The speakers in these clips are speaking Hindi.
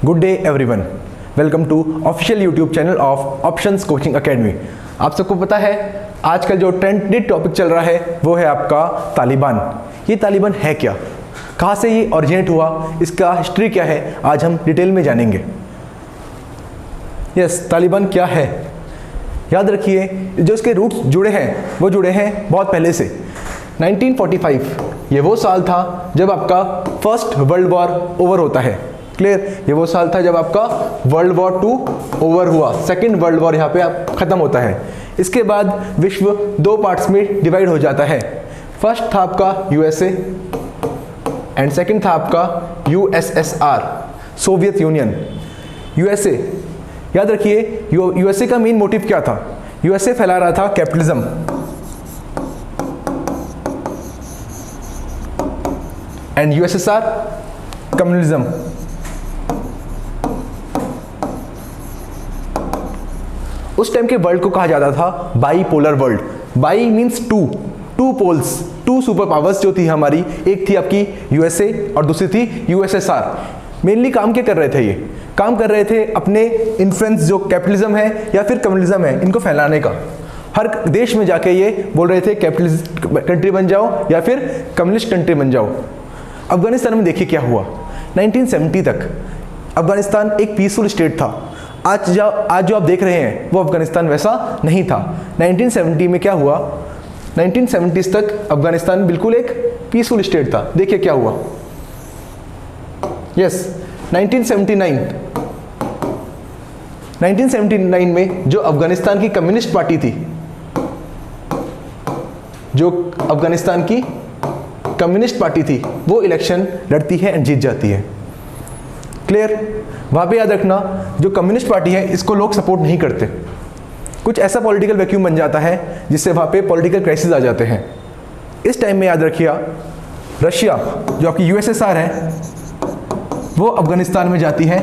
Good day everyone, welcome to official YouTube channel of Options Coaching Academy. आप सबको पता है आजकल जो ट्रेंडेड टॉपिक चल रहा है वो है आपका तालिबान। ये तालिबान है क्या, कहाँ से ये ओरिजिनेट हुआ, इसका हिस्ट्री क्या है, आज हम डिटेल में जानेंगे। यस, तालिबान क्या है। याद रखिए जो इसके रूट्स जुड़े हैं वो जुड़े हैं बहुत पहले से। 1945 ये वो साल था जब आपका फर्स्ट वर्ल्ड वॉर ओवर होता है। क्लियर, ये वो साल था जब आपका वर्ल्ड वॉर 2 ओवर हुआ, सेकेंड वर्ल्ड वॉर यहाँ पे ख़त्म होता है। इसके बाद विश्व दो पार्ट्स में डिवाइड हो जाता है। फर्स्ट था आपका यूएसए एंड सेकेंड था आपका यूएसएसआर, सोवियत यूनियन। यूएसए, याद रखिए यूएसए का मेन मोटिव क्या था। यूएसए फैला रहा था कैपिटलिज्म एंड यूएसएसआर कम्युनिज्म। उस टाइम के वर्ल्ड को कहा जाता था bipolar world. Bi means two poles, two super powers जो थी हमारी, एक थी आपकी यूएसए और दूसरी थी यूएसएसआर। मेनली काम क्या कर रहे थे, ये काम कर रहे थे अपने इन्फ्लुएंस जो कैपिटलिज्म है या फिर कम्युनिज्म है इनको फैलाने का। हर देश में जाके ये बोल रहे थे कैपिटलिस्ट कंट्री बन जाओ या फिर कम्युनिस्ट कंट्री बन जाओ। अफगानिस्तान में देखिए क्या हुआ। 1970 तक अफगानिस्तान एक पीसफुल स्टेट था। आज जो आप देख रहे हैं वो अफगानिस्तान वैसा नहीं था। 1970 में क्या हुआ, 1970s तक अफगानिस्तान बिल्कुल एक पीसफुल स्टेट था। देखिए क्या हुआ। यस, 1979 में जो अफगानिस्तान की कम्युनिस्ट पार्टी थी, जो अफगानिस्तान की कम्युनिस्ट पार्टी थी, वो इलेक्शन लड़ती है एंड जीत जाती है। क्लियर, वहाँ पे याद रखना जो कम्युनिस्ट पार्टी है इसको लोग सपोर्ट नहीं करते। कुछ ऐसा पॉलिटिकल वैक्यूम बन जाता है जिससे वहाँ पे पॉलिटिकल क्राइसिस आ जाते हैं। इस टाइम में याद रखिए रशिया जो आपकी यूएसएसआर है वो अफगानिस्तान में जाती है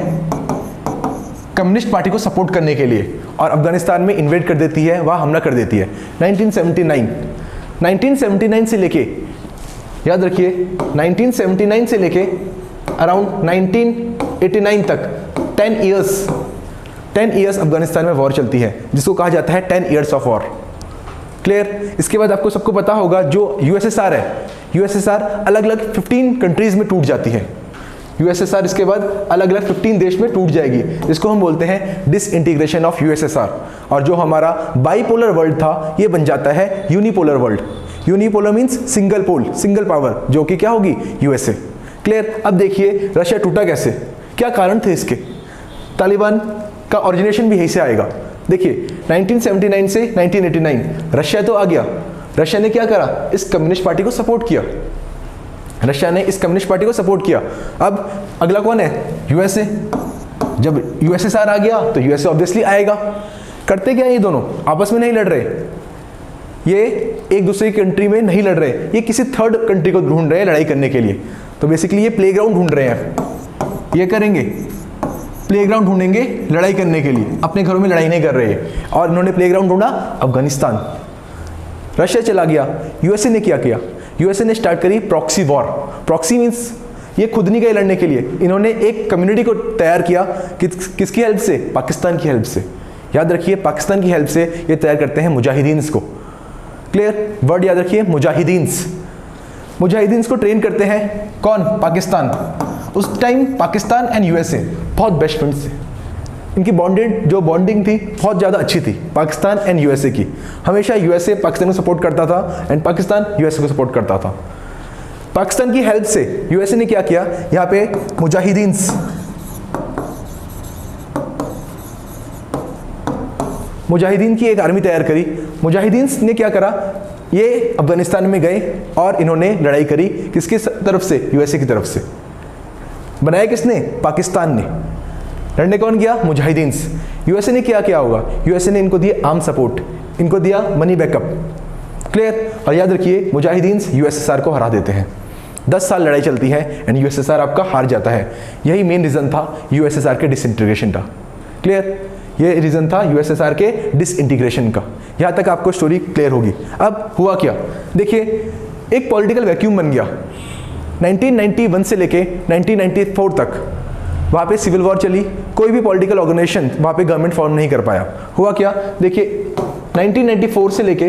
कम्युनिस्ट पार्टी को सपोर्ट करने के लिए और अफगानिस्तान में इन्वेड कर देती है, वहाँ हमला कर देती है। 1979 से लेके, याद रखिए 1979 से लेके अराउंड 1989 तक 10 ईयर्स अफगानिस्तान में वॉर चलती है, जिसको कहा जाता है 10 ईयर्स ऑफ वॉर। क्लियर, इसके बाद आपको सबको पता होगा जो यूएसएसआर है, यूएसएसआर अलग अलग 15 कंट्रीज में टूट जाती है। यूएसएसआर इसके बाद अलग अलग 15 देश में टूट जाएगी, जिसको हम बोलते हैं डिसइंटीग्रेशन ऑफ यूएसएसआर। और जो हमारा बाईपोलर वर्ल्ड था ये बन जाता है unipolar world. Unipolar means single pole, single power, जो कि क्या होगी, यूएसए। क्लियर, अब देखिए रशिया टूटा कैसे, क्या कारण थे इसके। तालिबान का ओरिजिनेशन भी यहीं से आएगा। देखिए 1979 से 1989 रशिया तो आ गया। रशिया ने क्या करा, इस कम्युनिस्ट पार्टी को सपोर्ट किया। रशिया ने इस कम्युनिस्ट पार्टी को सपोर्ट किया। अब अगला कौन है, यूएसए। जब यूएसएसआर आ गया तो यूएसए ऑब्वियसली आएगा। करते क्या ये दोनों, आपस में नहीं लड़ रहे, ये एक दूसरे की कंट्री में नहीं लड़ रहे, ये किसी थर्ड कंट्री को ढूंढ रहे हैं लड़ाई करने के लिए। तो बेसिकली ये प्लेग्राउंड ढूंढ रहे हैं। ये करेंगे, प्लेग्राउंड ढूंढेंगे लड़ाई करने के लिए, अपने घरों में लड़ाई नहीं कर रहे हैं। और इन्होंने प्लेग्राउंड ढूंढा अफगानिस्तान। रशिया चला गया, यूएसए ने क्या किया, यूएसए ने स्टार्ट करी प्रॉक्सी वॉर। प्रॉक्सी मीन्स ये खुद नहीं गए लड़ने के लिए, इन्होंने एक कम्युनिटी को तैयार किया। किसकी हेल्प से, पाकिस्तान की हेल्प से। याद रखिए पाकिस्तान की हेल्प से ये तैयार करते हैं मुजाहिदीन्स को। क्लियर, वर्ड याद रखिए मुजाहिदीन्स। मुजाहिदीन्स को ट्रेन करते हैं कौन, पाकिस्तान। उस टाइम पाकिस्तान एंड यूएसए बहुत बेस्ट फ्रेंड्स थे। इनकी बॉन्डिंग थी बहुत ज़्यादा अच्छी थी, पाकिस्तान एंड यूएसए की। हमेशा यूएसए पाकिस्तान को सपोर्ट करता था एंड पाकिस्तान यूएसए को सपोर्ट करता था। पाकिस्तान की हेल्प से यूएसए ने क्या किया, यहाँ पे मुजाहिदीन की एक आर्मी तैयार करी। मुजाहिदीन ने क्या करा, ये अफगानिस्तान में गए और इन्होंने लड़ाई करी। किसकी तरफ से, यूएसए की तरफ से। बनाया किसने, पाकिस्तान ने। लड़ने कौन गया, मुजाहिदीन्स। यूएसए ने क्या किया होगा, यूएसए ने इनको दिया आर्म सपोर्ट, इनको दिया मनी बैकअप। क्लियर, और याद रखिए मुजाहिदीन्स यूएसएसआर को हरा देते हैं। 10 साल लड़ाई चलती है एंड यूएसएसआर आपका हार जाता है। यही मेन रीज़न था यूएसएसआर के डिसइंटीग्रेशन का। क्लियर, ये रीज़न था यूएसएसआर के डिसइंटीग्रेशन का। यहाँ तक आपको स्टोरी क्लियर होगी। अब हुआ क्या, देखिए एक पॉलिटिकल वैक्यूम बन गया। 1991 से लेके 1994 तक वहाँ पे सिविल वॉर चली, कोई भी पॉलिटिकल ऑर्गेनाइजेशन वहाँ पे गवर्नमेंट फॉर्म नहीं कर पाया। हुआ क्या, देखिए 1994 से लेके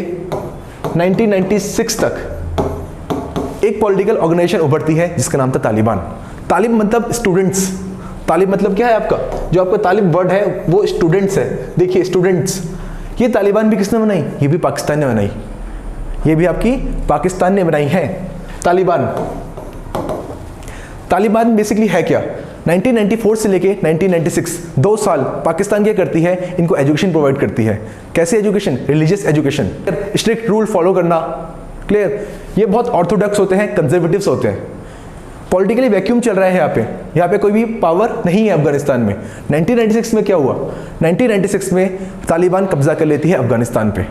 1996 तक एक पॉलिटिकल ऑर्गेनाइजेशन उभरती है जिसका नाम था तालिबान। तालिब मतलब स्टूडेंट्स, तालिब मतलब क्या है आपका, जो आपका तालिब वर्ड है वो स्टूडेंट्स है। देखिए स्टूडेंट्स, ये तालिबान भी किसने बनाई, ये भी पाकिस्तान ने बनाई, ये भी आपकी पाकिस्तान ने बनाई है। तालिबान, तालिबान बेसिकली है क्या, 1994 से लेके 1996 2 साल पाकिस्तान क्या करती है, इनको एजुकेशन प्रोवाइड करती है। कैसे education, religious education, strict rule follow करना, क्लियर। ये बहुत ऑर्थोडॉक्स होते हैं, कंजर्वेटिव्स होते हैं। पॉलिटिकली वैक्यूम चल रहा है यहाँ पे कोई भी पावर नहीं है अफगानिस्तान में। 1996 में क्या हुआ, 1996 में तालिबान कब्जा कर लेती है अफगानिस्तान पे।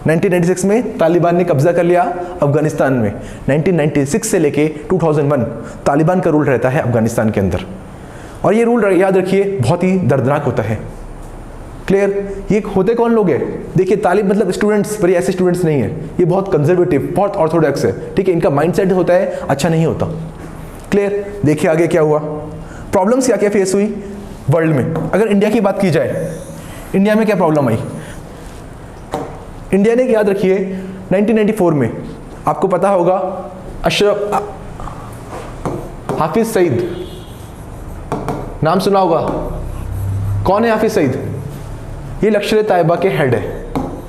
1996 में तालिबान ने कब्जा कर लिया अफगानिस्तान में। 1996 से लेके 2001 तालिबान का रूल रहता है अफगानिस्तान के अंदर। और ये रूल याद रखिए बहुत ही दर्दनाक होता है, क्लियर। ये होते कौन लोग हैं, देखिए तालिब मतलब स्टूडेंट्स, पर ये ऐसे स्टूडेंट्स नहीं है, ये बहुत कंजर्वेटिव, बहुत ऑर्थोडॉक्स है, ठीक है। इनका माइंडसेट होता है अच्छा नहीं होता, क्लियर। देखिए आगे क्या हुआ, प्रॉब्लम्स क्या क्या फेस हुई वर्ल्ड में। अगर इंडिया की बात की जाए, इंडिया में क्या प्रॉब्लम आई, इंडिया ने याद रखिए 1994 में आपको पता होगा हाफिज सईद, नाम सुना होगा, कौन है हाफिज सईद, ये लश्कर तैयबा के हेड है,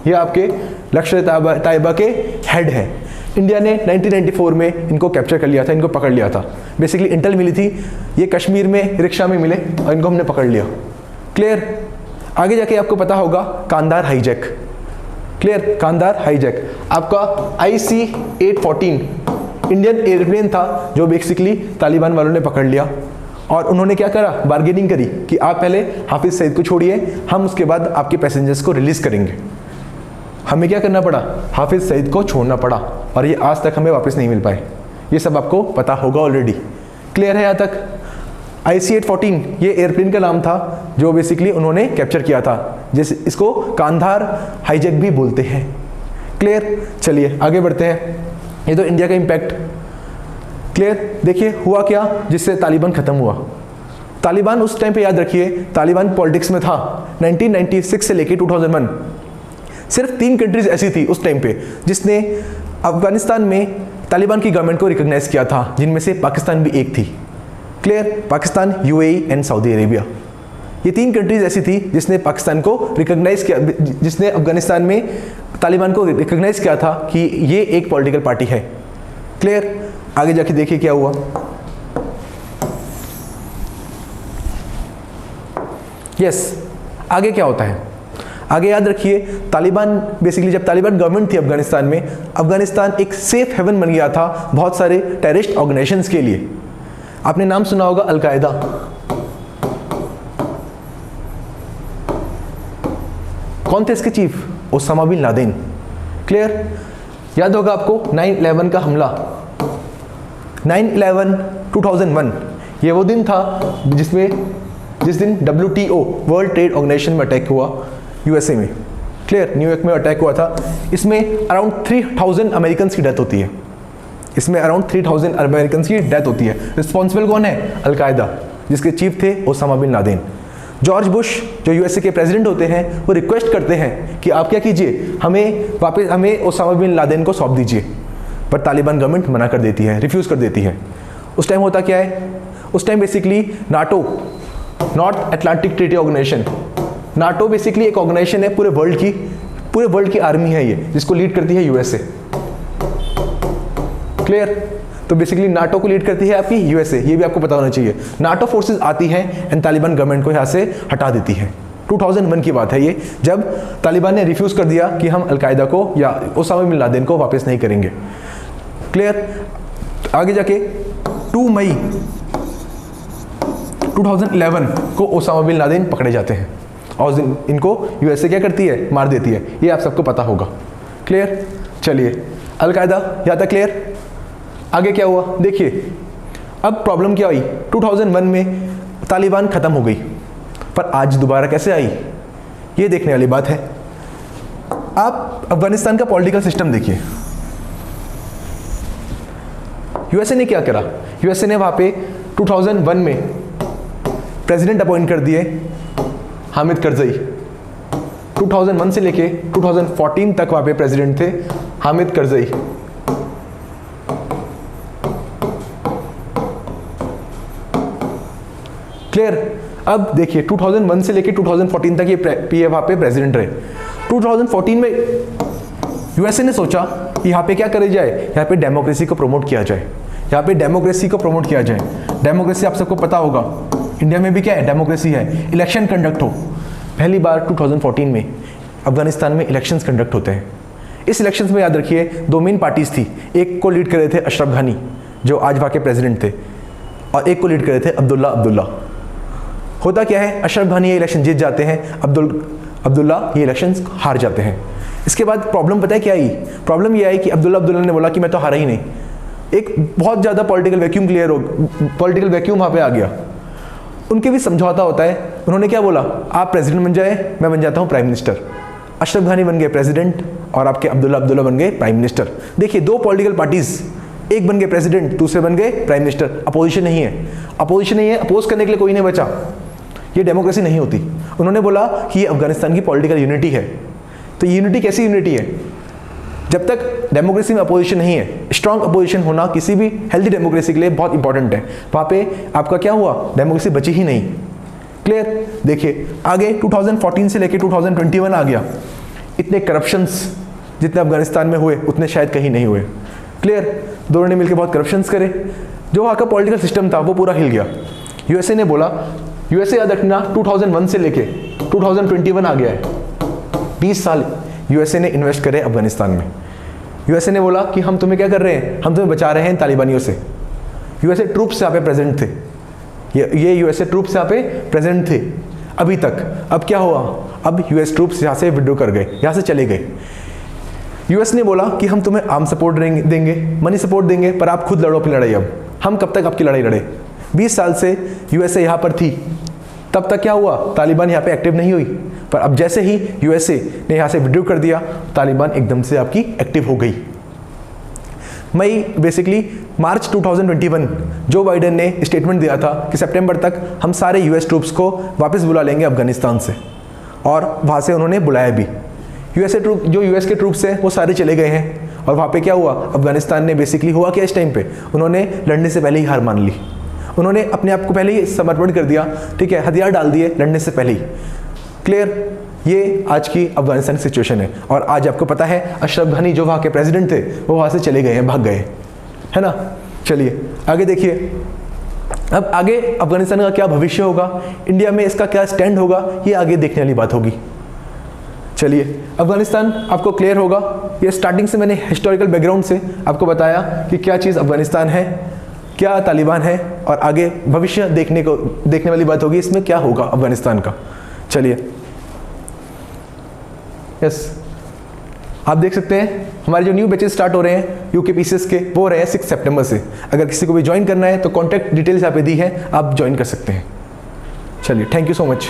ये आपके लश्कर तैयबा के हेड है। इंडिया ने 1994 में इनको कैप्चर कर लिया था, इनको पकड़ लिया था। बेसिकली इंटेल मिली थी, ये कश्मीर में रिक्शा में मिले और इनको हमने पकड़ लिया, क्लियर। आगे जाके आपको पता होगा Kandahar hijack, clear. Kandahar hijack आपका IC-814 इंडियन एयरप्लेन था जो बेसिकली तालिबान वालों ने पकड़ लिया और उन्होंने क्या करा, बार्गेनिंग करी कि आप पहले हाफिज सईद को छोड़िए, हम उसके बाद आपके पैसेंजर्स को रिलीज करेंगे। हमें क्या करना पड़ा, हाफिज सईद को छोड़ना पड़ा और ये आज तक हमें वापस नहीं मिल पाए। ये सब आपको पता होगा ऑलरेडी, क्लियर है यहाँ तक। IC-814 ये एयरप्लेन का नाम था जो बेसिकली उन्होंने कैप्चर किया था, जिस इसको कांधार हाईजैक भी बोलते हैं, क्लियर। चलिए आगे बढ़ते हैं। ये तो इंडिया का इम्पैक्ट, क्लियर। देखिए हुआ क्या जिससे तालिबान खत्म हुआ। तालिबान उस टाइम पे याद रखिए, तालिबान पॉलिटिक्स में था 1996 से लेके 2001। सिर्फ 3 कंट्रीज ऐसी थी उस टाइम पे जिसने अफगानिस्तान में तालिबान की गवर्नमेंट को रिकॉग्नाइज किया था, जिनमें से पाकिस्तान भी एक थी, clear. Pakistan, UAE and Saudi Arabia, ये 3 कंट्रीज ऐसी थी जिसने पाकिस्तान को रिकॉग्नाइज किया, जिसने अफगानिस्तान में तालिबान को रिकॉग्नाइज किया था कि ये एक पॉलिटिकल पार्टी है, क्लियर। आगे जाके देखिए क्या हुआ। यस, आगे क्या होता है, आगे याद रखिए तालिबान बेसिकली जब तालिबान गवर्नमेंट थी अफगानिस्तान में, अफगानिस्तान एक सेफ हेवन बन गया था बहुत सारे टेररिस्ट ऑर्गेनाइजेशंस के लिए। आपने नाम सुना होगा अल-कायदा, कौन थे इसके chief, Osama bin Laden, clear. याद होगा आपको 9/11 का हमला, 9/11 2001, ये वो दिन था जिस दिन WTO वर्ल्ड ट्रेड ऑर्गेनाइजेशन में अटैक हुआ USA में, क्लियर। न्यूयॉर्क में अटैक हुआ था। इसमें अराउंड 3000 अमेरिकन की डेथ होती है, इसमें अराउंड 3000 अमेरिकन की डेथ होती है। रिस्पॉन्सिबल कौन है, अल-कायदा, जिसके चीफ थे Osama bin Laden. George Bush जो USA के प्रेसिडेंट होते हैं, वो रिक्वेस्ट करते हैं कि आप क्या कीजिए, हमें ओसामा बिन लादेन को सौंप दीजिए, पर तालिबान गवर्नमेंट मना कर देती है, रिफ्यूज़ कर देती है। उस टाइम होता क्या है, उस time basically NATO, North Atlantic Treaty Organisation, NATO basically एक ऑर्गेनाइजेशन है पूरे वर्ल्ड की आर्मी है ये, जिसको लीड करती है USA, क्लियर। तो बेसिकली नाटो को लीड करती है आपकी USA, ये भी आपको पता होना चाहिए। नाटो फोर्सेस आती हैं एंड तालिबान गवर्नमेंट को यहाँ से हटा देती है। 2001 की बात है ये, जब तालिबान ने रिफ्यूज़ कर दिया कि हम अल-कायदा को या ओसामा बिन लादेन को वापस नहीं करेंगे, क्लियर। आगे जाके 2 मई 2011 को ओसामा बिन लादेन पकड़े जाते हैं और इनको USA क्या करती है, मार देती है। ये आप सबको पता होगा, क्लियर। चलिए अल-कायदा यहाँ तक क्लियर। आगे क्या हुआ देखिए, अब प्रॉब्लम क्या आई, 2001 में तालिबान ख़त्म हो गई, पर आज दोबारा कैसे आई, ये देखने वाली बात है। आप अफगानिस्तान का पॉलिटिकल सिस्टम देखिए। USA ने क्या करा, USA ने वहाँ पे 2001 में प्रेसिडेंट अपॉइंट कर दिए हामिद करजई। 2001 से लेके 2014 तक वहां पे प्रेसिडेंट थे हामिद करजई। क्लियर। अब देखिए 2001 से लेके 2014 तक ये वहां पे प्रेसिडेंट रहे। 2014 में यूएसए ने सोचा कि यहाँ पे क्या करे जाए, यहाँ पे डेमोक्रेसी को प्रमोट किया जाए, यहाँ पे डेमोक्रेसी को प्रमोट किया जाए। डेमोक्रेसी आप सबको पता होगा इंडिया में भी क्या है, डेमोक्रेसी है, इलेक्शन कंडक्ट हो। पहली बार 2014 में अफगानिस्तान में इलेक्शंस कंडक्ट होते हैं। इस इलेक्शंस में याद रखिए दो मेन पार्टीज थी, एक को लीड कर रहे थे अशरफ घानी जो आज वहाँ के प्रेसिडेंट थे, और एक को लीड कर रहे थे अब्दुल्ला। होता क्या है, अशरफ घानी ये इलेक्शन जीत जाते हैं, अब्दुल्ला ये इलेक्शन हार जाते हैं। इसके बाद प्रॉब्लम पता है क्या आई, प्रॉब्लम ये आई कि अब्दुल्ला ने बोला कि मैं तो हारा ही नहीं। एक बहुत ज़्यादा पॉलिटिकल वैक्यूम वहाँ पे आ गया। उनके भी समझौता होता है। उन्होंने क्या बोला, आप प्रेसिडेंट बन जाए, मैं बन जाता हूँ प्राइम मिनिस्टर। अशरफ घानी बन गए प्रेसिडेंट और आपके अब्दुल्ला बन गए प्राइम मिनिस्टर। देखिए दो पॉलिटिकल पार्टीज, एक बन गए प्रेसिडेंट, दूसरे बन गए प्राइम मिनिस्टर। अपोजिशन नहीं है, अपोज करने के लिए कोई नहीं बचा। ये डेमोक्रेसी नहीं होती। उन्होंने बोला कि ये अफगानिस्तान की पॉलिटिकल यूनिटी है। तो यूनिटी कैसी यूनिटी है, जब तक डेमोक्रेसी में अपोजिशन नहीं है। स्ट्रांग अपोजिशन होना किसी भी हेल्दी डेमोक्रेसी के लिए बहुत इंपॉर्टेंट है। वहाँ पे आपका क्या हुआ, डेमोक्रेसी बची ही नहीं। क्लियर। देखिए आगे 2014 से लेके 2021 आ गया। इतने करप्शंस जितने अफगानिस्तान में हुए उतने शायद कहीं नहीं हुए। क्लियर। दोनों ने मिलकर बहुत करप्शंस करे, जो वहाँ का पॉलिटिकल सिस्टम था वो पूरा हिल गया। यूएसए ने बोला, यूएसए याद रखना 2001 से लेके 2021 आ गया है, 20 साल यूएसए ने इन्वेस्ट करे अफगानिस्तान में। यूएसए ने बोला कि हम तुम्हें क्या कर रहे हैं, हम तुम्हें बचा रहे हैं तालिबानियों से। यूएसए ट्रूप्स यहाँ पे प्रेजेंट थे, ये यूएसए ट्रूप्स यहाँ पे प्रेजेंट थे अभी तक। अब क्या हुआ, अब यूएस ट्रूप्स यहाँ से विड्रॉ कर गए, यहाँ से चले गए। यूएस ने बोला कि हम तुम्हें आर्म सपोर्ट देंगे, मनी सपोर्ट देंगे, पर आप खुद लड़ो अपनी लड़ाई। अब हम कब तक आपकी लड़ाई लड़े। 20 साल से यूएसए यहाँ पर थी, तब तक क्या हुआ, तालिबान यहाँ पे एक्टिव नहीं हुई। पर अब जैसे ही यूएसए ने यहाँ से विड्रॉ कर दिया, तालिबान एकदम से आपकी एक्टिव हो गई। बेसिकली मार्च 2021 जो बाइडेन ने स्टेटमेंट दिया था कि सितंबर तक हम सारे यूएस ट्रूप्स को वापस बुला लेंगे अफगानिस्तान से, और वहाँ से उन्होंने बुलाया भी। जो यूएस के ट्रूप्स हैं वो सारे चले गए हैं। और वहाँ पे क्या हुआ, अफगानिस्तान ने बेसिकली हुआ क्या, इस टाइम पे उन्होंने लड़ने से पहले ही हार मान ली। उन्होंने अपने आप को पहले ही समर्पण कर दिया, ठीक है, हथियार डाल दिए लड़ने से पहले ही। क्लियर। ये आज की अफगानिस्तान की सिचुएशन है। और आज आपको पता है अशरफ घानी जो वहाँ के प्रेसिडेंट थे वो वहाँ से चले गए हैं, भाग गए, है ना। चलिए आगे देखिए, अब आगे अफगानिस्तान का क्या भविष्य होगा, इंडिया में इसका क्या स्टैंड होगा, ये आगे देखने वाली बात होगी। चलिए अफगानिस्तान आपको क्लियर होगा। ये स्टार्टिंग से मैंने हिस्टोरिकल बैकग्राउंड से आपको बताया कि क्या चीज़ अफगानिस्तान है, क्या तालिबान है, और आगे भविष्य देखने वाली बात होगी इसमें क्या होगा अफगानिस्तान का। चलिए यस, आप देख सकते हैं हमारे जो न्यू बैचेस स्टार्ट हो रहे हैं यूकेपीसीएस के, वो हो रहे हैं 6 सितंबर से। अगर किसी को भी ज्वाइन करना है तो कॉन्टैक्ट डिटेल्स यहाँ पे दी है, आप ज्वाइन कर सकते हैं। चलिए थैंक यू सो मच।